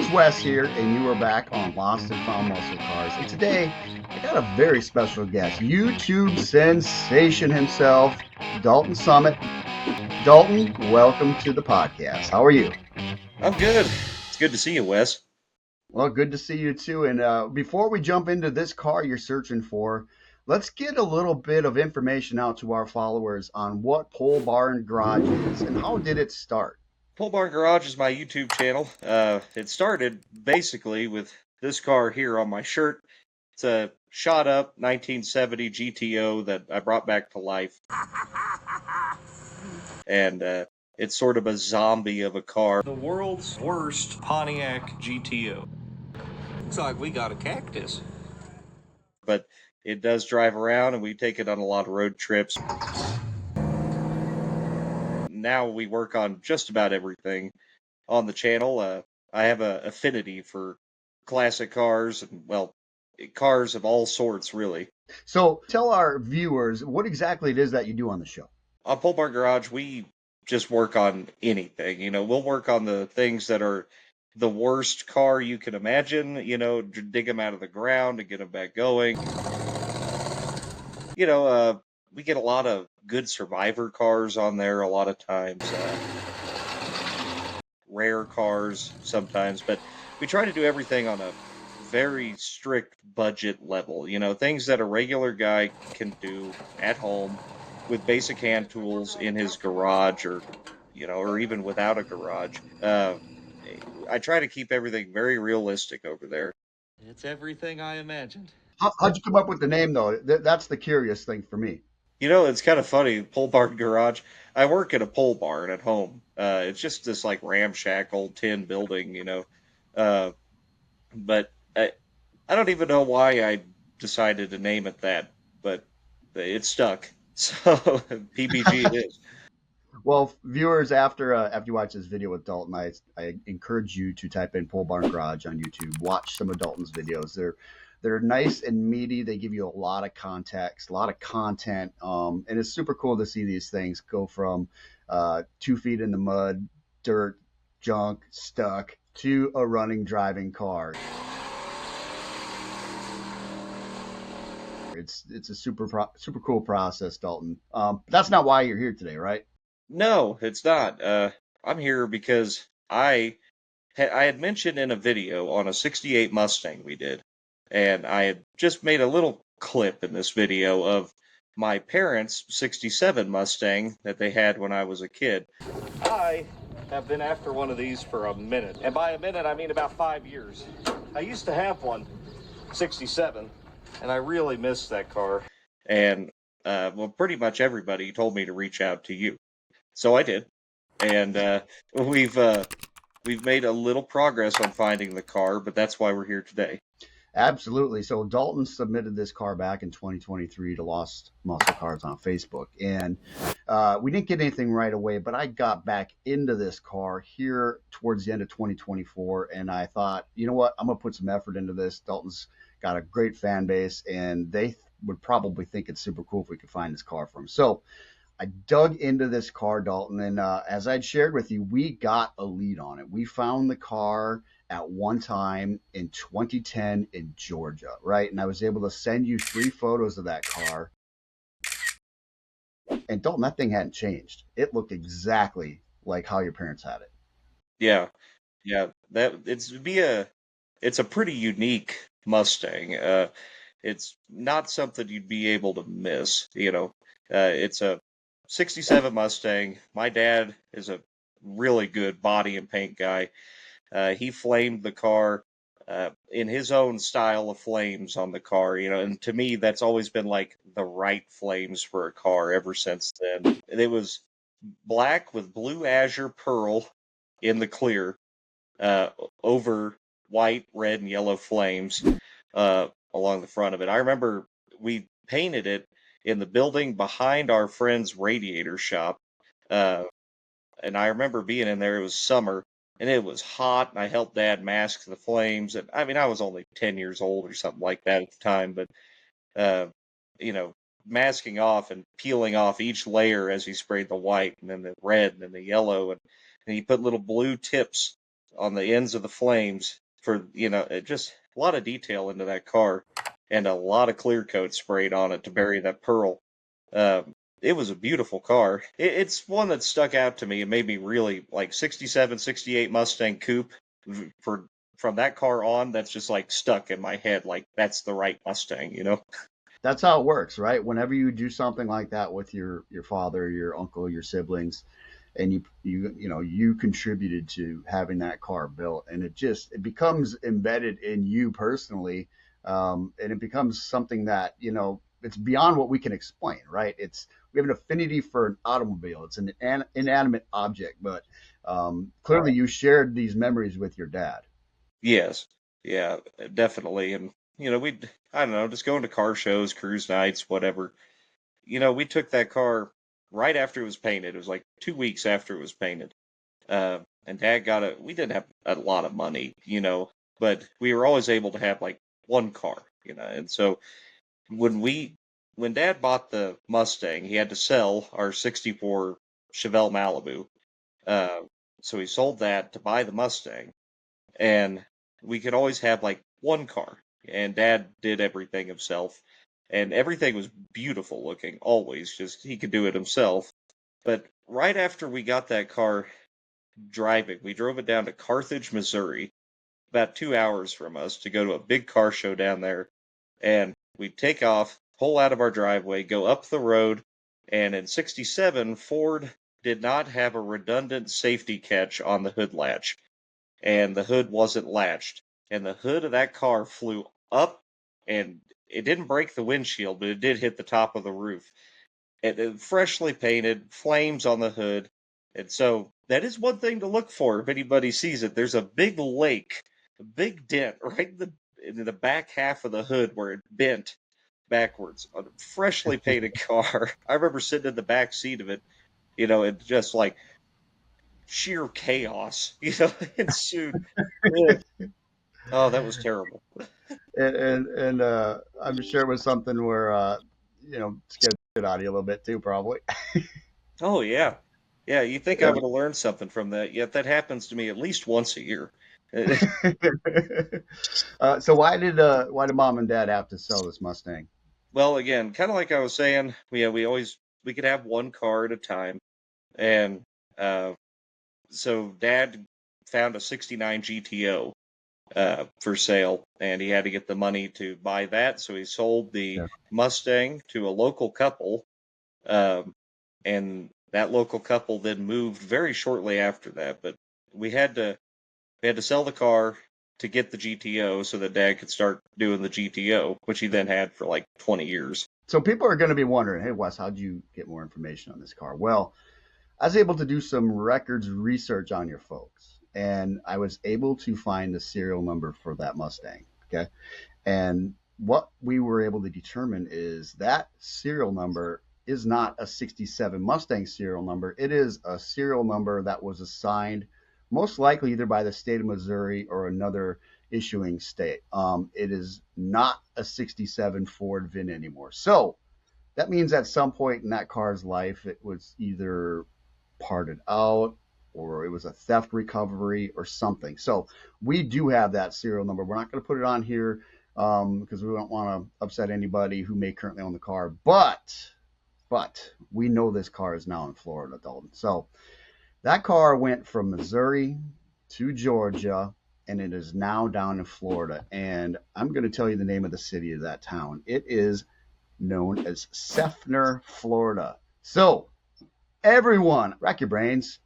It's Wes here, and you are back on Lost and Found Muscle Cars. And today, I got a very special guest, YouTube sensation himself, Dalton Summitt. Dalton, welcome to the podcast. How are you? I'm good. It's good to see you, Wes. Well, good to see you too. And before we jump into this car you're searching for, let's get a little bit of information out to our followers on what Pole Barn Garage is and how did it start? Pole Barn Garage is my YouTube channel. It started basically with this car here on my shirt. It's a shot up 1970 GTO that I brought back to life. And it's sort of a zombie of a car. The world's worst Pontiac GTO. Looks like we got a cactus. But it does drive around, and we take it on a lot of road trips. Now we work on just about everything on the channel. I have an affinity for classic cars and, well, cars of all sorts, really. So tell our viewers what exactly it is that you do on the show. On Pole Barn Garage, we just work on anything. We'll work on the things that are the worst car you can imagine, dig them out of the ground and get them back going. We get a lot of good survivor cars on there a lot of times. Rare cars sometimes, but we try to do everything on a very strict budget level. Things that a regular guy can do at home with basic hand tools in his garage or even without a garage. I try to keep everything very realistic over there. It's everything I imagined. How'd you come up with the name, though? That's the curious thing for me. It's kind of funny, Pole Barn Garage. I work at a pole barn at home. It's just this like ramshackle tin building, but I don't even know why I decided to name it that, but it stuck. So PBG it is. Well, viewers, after you watch this video with Dalton, I encourage you to type in Pole Barn Garage on YouTube. Watch some of Dalton's videos. They're nice and meaty. They give you a lot of context, a lot of content, and it's super cool to see these things go from 2 feet in the mud, dirt, junk, stuck to a running, driving car. It's a super cool process, Dalton. But that's not why you're here today, right? No, it's not. I'm here because I had mentioned in a video on a 68 Mustang we did, and I had just made a little clip in this video of my parents' 67 Mustang that they had when I was a kid. I have been after one of these for a minute, and by a minute I mean about 5 years. I used to have one, 67, and I really missed that car. And well, pretty much everybody told me to reach out to you. So I did, and we've made a little progress on finding the car, but that's why we're here today. Absolutely. So Dalton submitted this car back in 2023 to Lost Muscle Cars on Facebook, and we didn't get anything right away, but I got back into this car here towards the end of 2024, and I thought, you know what, I'm going to put some effort into this. Dalton's got a great fan base, and they would probably think it's super cool if we could find this car for him. So I dug into this car, Dalton, and as I'd shared with you, we got a lead on it. We found the car at one time in 2010 in Georgia, right? And I was able to send you 3 photos of that car. And Dalton, that thing hadn't changed. It looked exactly like how your parents had it. Yeah, it's a pretty unique Mustang. It's not something you'd be able to miss. It's a 67 Mustang. My dad is a really good body and paint guy. He flamed the car in his own style of flames on the car, and to me, that's always been like the right flames for a car ever since then. It was black with blue azure pearl in the clear over white, red, and yellow flames along the front of it. I remember we painted it in the building behind our friend's radiator shop, and I remember being in there. It was summer, and it was hot, and I helped Dad mask the flames. And I mean, I was only 10 years old or something like that at the time, but masking off and peeling off each layer as he sprayed the white, and then the red, and then the yellow, and he put little blue tips on the ends of the flames for, just a lot of detail into that car and a lot of clear coat sprayed on it to bury that pearl. It was a beautiful car. It's one that stuck out to me and made me really like 67, 68 Mustang Coupe from that car on. That's just like stuck in my head. Like that's the right Mustang. That's how it works, right? Whenever you do something like that with your father, your uncle, your siblings, and you contributed to having that car built, and it becomes embedded in you personally, and it becomes something that it's beyond what we can explain, right? We have an affinity for an automobile. It's an inanimate object, but clearly you shared these memories with your dad. Yes. Yeah, definitely. And, I don't know, just going to car shows, cruise nights, whatever. We took that car right after it was painted. It was like 2 weeks after it was painted. And Dad we didn't have a lot of money, but we were always able to have like one car, and so when Dad bought the Mustang, he had to sell our 64 Chevelle Malibu. Uh, so he sold that to buy the Mustang, and we could always have like one car. And Dad did everything himself, and everything was beautiful looking, always, just he could do it himself. But right after we got that car driving, we drove it down to Carthage, Missouri, about 2 hours from us, to go to a big car show down there. And we'd take off, pull out of our driveway, go up the road, and in 67, Ford did not have a redundant safety catch on the hood latch, and the hood wasn't latched. And the hood of that car flew up, and it didn't break the windshield, but it did hit the top of the roof. It freshly painted, flames on the hood. And so that is one thing to look for if anybody sees it. There's a big lake, a big dent right in the back half of the hood where it bent backwards on a freshly painted car. I remember sitting in the back seat of it, and just like sheer chaos, ensued. Oh, that was terrible. And I'm sure it was something where scared the shit out of you a little bit too, probably. Oh, yeah. Yeah, you think I Yeah. would have learned something from that, yet that happens to me at least once a year. So why did mom and dad have to sell this Mustang? Well, again, kind of like I was saying, we could have one car at a time, and uh, so Dad found a '69 GTO for sale, and he had to get the money to buy that, so he sold the Yeah. Mustang to a local couple, um, and that local couple then moved very shortly after that. But we had to sell the car to get the GTO so that Dad could start doing the GTO, which he then had for like 20 years. So people are going to be wondering, hey Wes, how'd you get more information on this car? Well, I was able to do some records research on your folks, and I was able to find the serial number for that Mustang. Okay. And what we were able to determine is that serial number is not a 67 Mustang serial number. It is a serial number that was assigned most likely either by the state of Missouri or another issuing state. It is not a 67 Ford VIN anymore. So that means at some point in that car's life, it was either parted out or it was a theft recovery or something. So we do have that serial number. We're not going to put it on here because we don't want to upset anybody who may currently own the car. But we know this car is now in Florida, Dalton. So that car went from Missouri to Georgia, and it is now down in Florida. And I'm going to tell you the name of the city of that town. It is known as Seffner, Florida. So everyone, rack your brains.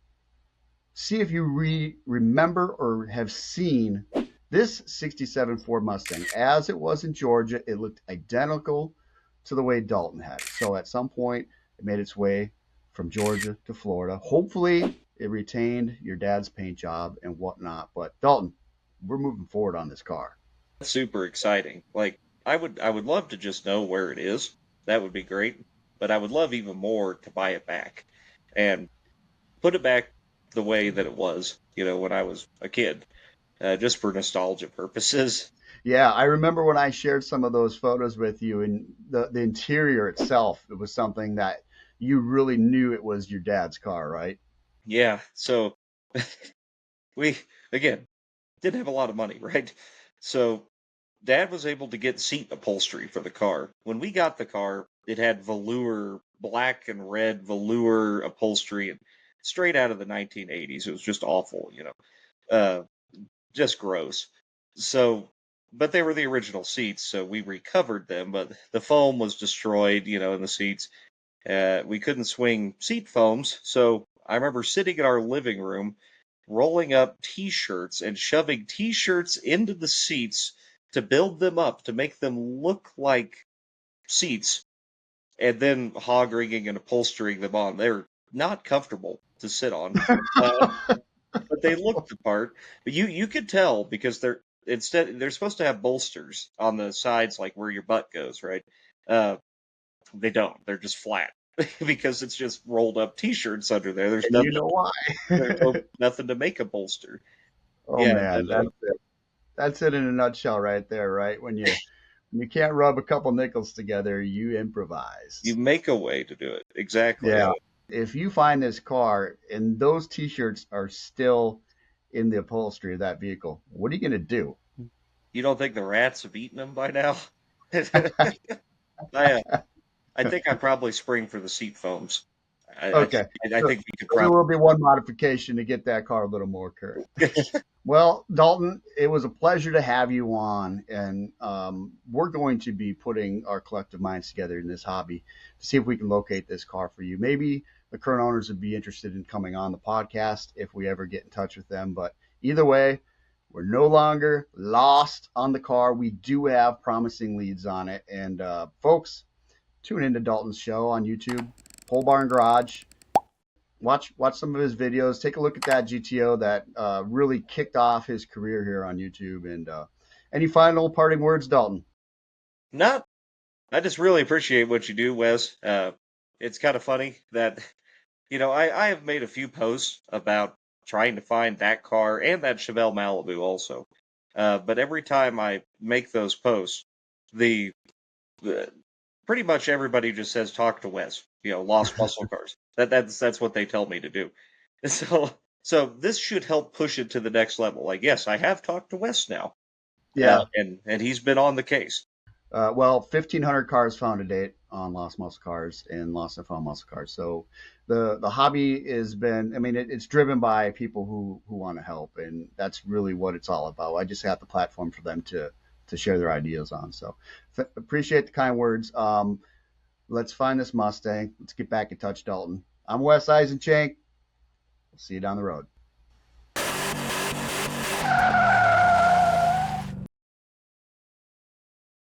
See if you remember or have seen this 67 Ford Mustang. As it was in Georgia, it looked identical to the way Dalton had it. So at some point, it made its way from Georgia to Florida. Hopefully, it retained your dad's paint job and whatnot. But Dalton, we're moving forward on this car. That's super exciting. Like I would love to just know where it is. That would be great. But I would love even more to buy it back and put it back the way that it was, when I was a kid, just for nostalgia purposes. Yeah, I remember when I shared some of those photos with you, and the interior itself, it was something that you really knew it was your dad's car, right? Yeah. So we again, didn't have a lot of money, right? So Dad was able to get seat upholstery for the car. When we got the car, it had velour, black and red velour upholstery, and straight out of the 1980s. It was just awful, uh, just gross. So, but they were the original seats, so we recovered them. But the foam was destroyed, in the seats. We couldn't swing seat foams, so I remember sitting in our living room, rolling up T-shirts and shoving T-shirts into the seats to build them up to make them look like seats, and then hog rigging and upholstering them on. They're not comfortable to sit on, uh, but they looked the part. But you could tell because they're supposed to have bolsters on the sides, like where your butt goes, right? Uh, they don't. They're just flat because it's just rolled up T-shirts under there. There's And you nothing. know why? There's nothing to make a bolster. Oh Yeah, man, but, that's it in a nutshell right there, right? When you can't rub a couple nickels together, you improvise. you make a way to do it. Exactly. Yeah. If you find this car and those T-shirts are still in the upholstery of that vehicle, what are you going to do? You don't think the rats have eaten them by now? I, uh, I think I probably spring for the seat foams. I, I, Okay. I So, think we could so there probably. will be one modification to get that car a little more current. Well, Dalton, it was a pleasure to have you on, and we're going to be putting our collective minds together in this hobby to see if we can locate this car for you. Maybe the current owners would be interested in coming on the podcast if we ever get in touch with them. But either way, we're no longer lost on the car. We do have promising leads on it. And folks, tune into Dalton's show on YouTube, Pole Barn Garage. Watch some of his videos. Take a look at that GTO that really kicked off his career here on YouTube. And any final parting words, Dalton? Not. I just really appreciate what you do, Wes. It's kind of funny that I have made a few posts about trying to find that car and that Chevelle Malibu also. But every time I make those posts, the pretty much everybody just says talk to Wes. Lost muscle cars. That's what they tell me to do. So this should help push it to the next level. Like, yes, I have talked to Wes now. Yeah. And he's been on the case. Well, 1,500 cars found to date on Lost Muscle Cars and Lost and Found Muscle Cars. So the hobby has been, I mean, it's driven by people who want to help, and that's really what it's all about. I just have the platform for them to share their ideas on. So appreciate the kind words. Let's find this Mustang. Let's get back in touch, Dalton. I'm Wes Eisenschenk. We'll see you down the road.